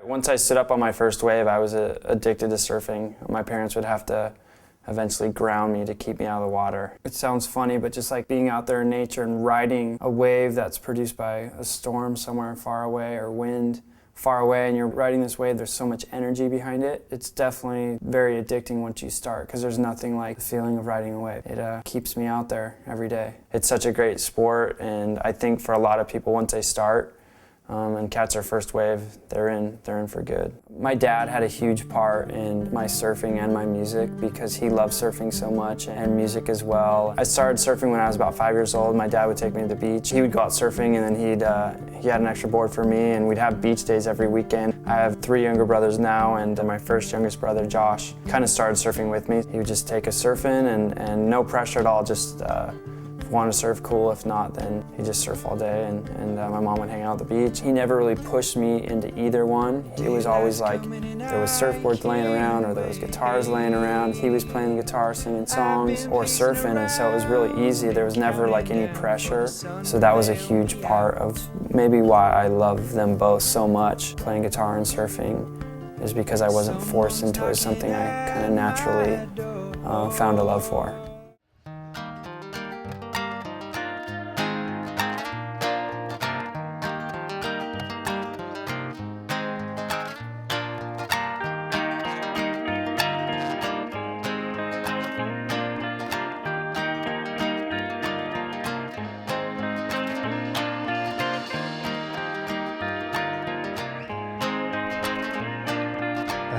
Once I stood up on my first wave, I was addicted to surfing. My parents would have to eventually ground me to keep me out of the water. It sounds funny, but just like being out there in nature and riding a wave that's produced by a storm somewhere far away or wind far away, and you're riding this wave, there's so much energy behind it. It's definitely very addicting once you start, because there's nothing like the feeling of riding a wave. It keeps me out there every day. It's such a great sport, and I think for a lot of people, once they start and catch their first wave, they're in for good. My dad had a huge part in my surfing and my music because he loved surfing so much, and music as well. I started surfing when I was about 5 years old. My dad would take me to the beach. He would go out surfing, and then he had an extra board for me, and we'd have beach days every weekend. I have 3 younger brothers now, and my first youngest brother, Josh, kind of started surfing with me. He would just take us surfing, and no pressure at all, just if he wanted to surf, cool. If not, then he'd just surf all day, and my mom would hang out at the beach. He never really pushed me into either one. It was always like there was surfboards laying around or there was guitars laying around. He was playing the guitar, singing songs, or surfing, and so it was really easy. There was never like any pressure. So that was a huge part of maybe why I love them both so much. Playing guitar and surfing is because I wasn't forced into it. It was something I kind of naturally found a love for.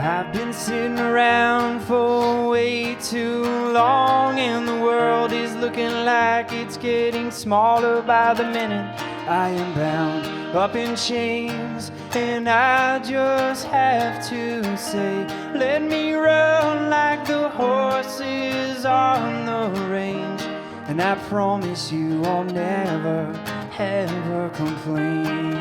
I've been sitting around for way too long, and the world is looking like it's getting smaller by the minute. I am bound up in chains, and I just have to say, let me run like the horses on the range, and I promise you I'll never, ever complain.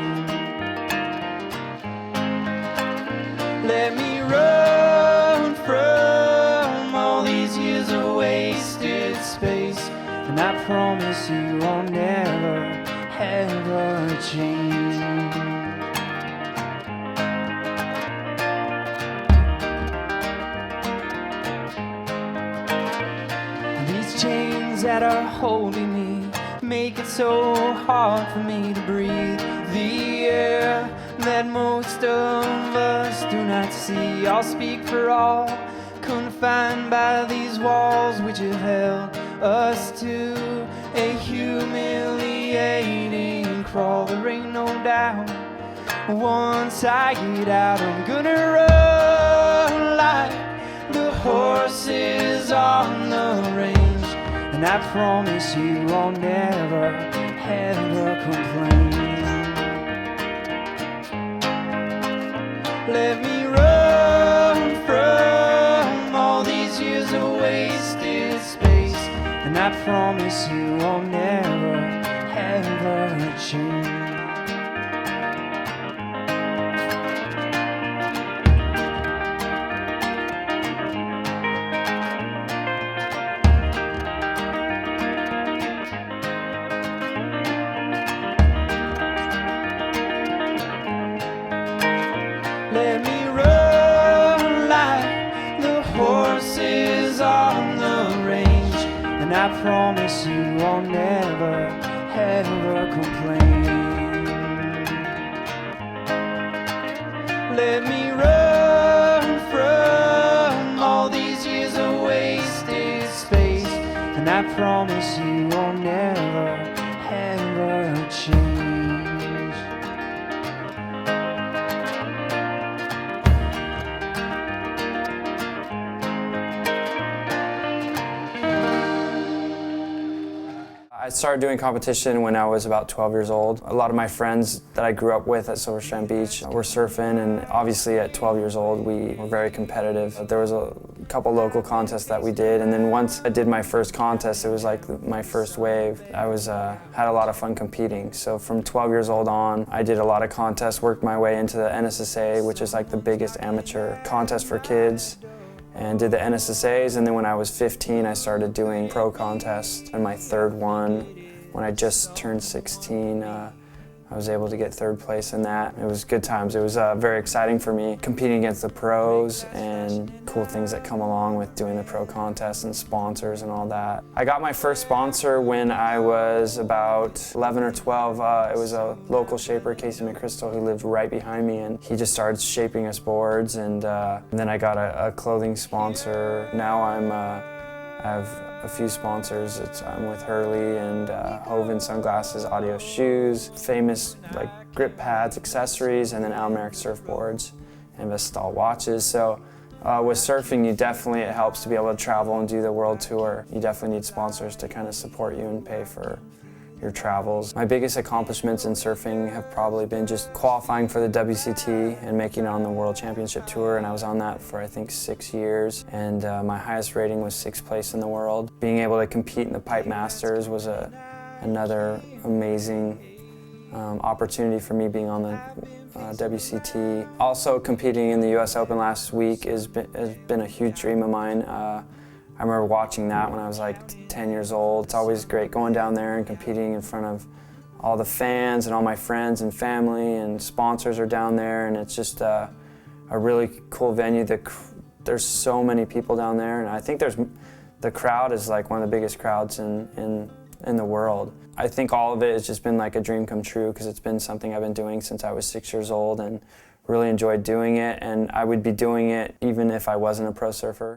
Let me run from all these years of wasted space, and I promise you I'll never, ever change. These chains that are holding me make it so hard for me to breathe the air that most of us do not see. I'll speak for all, confined by these walls which have held us to a humiliating crawl. There ain't no doubt, once I get out, I'm gonna run like the horses on the range, and I promise you I'll never, ever complain. Let me run from all these years of wasted space, and I promise you I'll never, ever change. Let me run like the horses on the range, and I promise you I'll never, ever complain. Let me run from all these years of wasted space, and I promise you I'll never, ever change. I started doing competition when I was about 12 years old. A lot of my friends that I grew up with at Silver Strand Beach were surfing, and obviously at 12 years old we were very competitive. There was a couple local contests that we did, and then once I did my first contest, it was like my first wave. I had a lot of fun competing. So from 12 years old on, I did a lot of contests, worked my way into the NSSA, which is like the biggest amateur contest for kids, and did the NSSAs, and then when I was 15 I started doing pro contests, and my third one when I just turned 16 I was able to get third place in that. It was good times. It was very exciting for me, competing against the pros and cool things that come along with doing the pro contest and sponsors and all that. I got my first sponsor when I was about 11 or 12. It was a local shaper, Casey McChrystal, who lived right behind me, and he just started shaping us boards, and then I got a clothing sponsor. Now I have a few sponsors. I'm with Hurley and Hoven sunglasses, Audio shoes, famous like grip pads, accessories, and then Almeric surfboards and Vestal watches. So with surfing, it helps to be able to travel and do the world tour. You definitely need sponsors to kind of support you and pay for your travels. My biggest accomplishments in surfing have probably been just qualifying for the WCT and making it on the World Championship Tour, and I was on that for I think 6 years, and my highest rating was 6th place in the world. Being able to compete in the Pipe Masters was another amazing opportunity for me, being on the WCT. Also competing in the US Open last week has been a huge dream of mine. I remember watching that when I was like 10 years old. It's always great going down there and competing in front of all the fans and all my friends and family, and sponsors are down there, and it's just a really cool venue. There's so many people down there, and I think the crowd is like one of the biggest crowds in the world. I think all of it has just been like a dream come true, because it's been something I've been doing since I was 6 years old and really enjoyed doing it, and I would be doing it even if I wasn't a pro surfer.